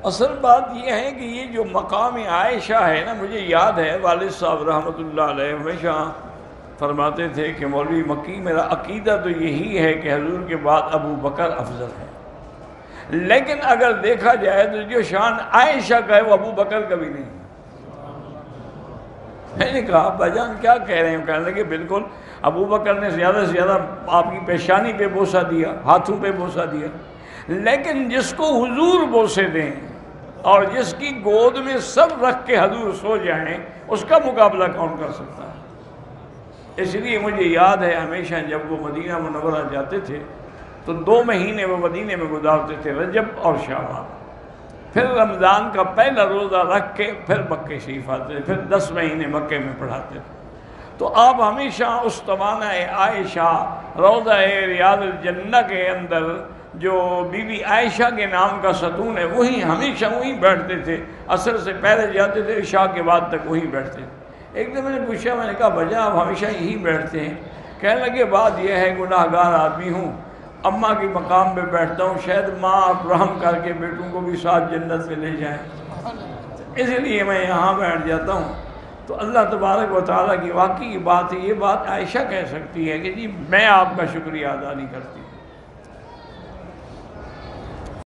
اصل بات یہ ہے کہ یہ جو مقام عائشہ ہے نا، مجھے یاد ہے والد صاحب رحمۃ اللہ علیہ ہمیشہ فرماتے تھے کہ مولوی مکی میرا عقیدہ تو یہی ہے کہ حضور کے بعد ابو بکر افضل ہے، لیکن اگر دیکھا جائے تو جو شان عائشہ کا ہے وہ ابو بکر کا بھی نہیں۔ میں نے کہا ابا جان کیا کہہ رہے ہیں؟ کہنے لگے بالکل، ابو بکر نے زیادہ سے زیادہ آپ کی پیشانی پہ بوسہ دیا، ہاتھوں پہ بوسہ دیا، لیکن جس کو حضور بوسے دیں اور جس کی گود میں سب رکھ کے حضور سو جائیں، اس کا مقابلہ کون کر سکتا ہے؟ اس لیے مجھے یاد ہے ہمیشہ جب وہ مدینہ منورہ جاتے تھے تو 2 مہینے وہ مدینے میں گزارتے تھے، رجب اور شعبان، پھر رمضان کا پہلا روزہ رکھ کے پھر مکے شریف آتے تھے، پھر 10 مہینے مکے میں پڑھاتے تھے۔ تو آپ ہمیشہ اس توانہ عائشہ روضہ ریاض الجنہ کے اندر جو بی بی عائشہ کے نام کا ستون ہے وہیں ہمیشہ وہیں بیٹھتے تھے، عصر سے پہلے جاتے تھے، عشاء کے بعد تک وہیں بیٹھتے تھے۔ ایک دن میں نے پوچھا، میں نے کہا بجا آپ ہمیشہ یہی بیٹھتے ہیں؟ کہنے لگے بات یہ ہے گناہ گار آدمی ہوں، اماں کے مقام پہ بیٹھتا ہوں، شاید ماں آپ رحم کر کے بیٹوں کو بھی ساتھ جنت میں لے جائیں، اس لیے میں یہاں بیٹھ جاتا ہوں۔ تو اللہ تبارک و تعالیٰ کی واقعی بات ہے، یہ بات عائشہ کہہ سکتی ہے کہ جی میں آپ کا شکریہ ادا نہیں کرتی۔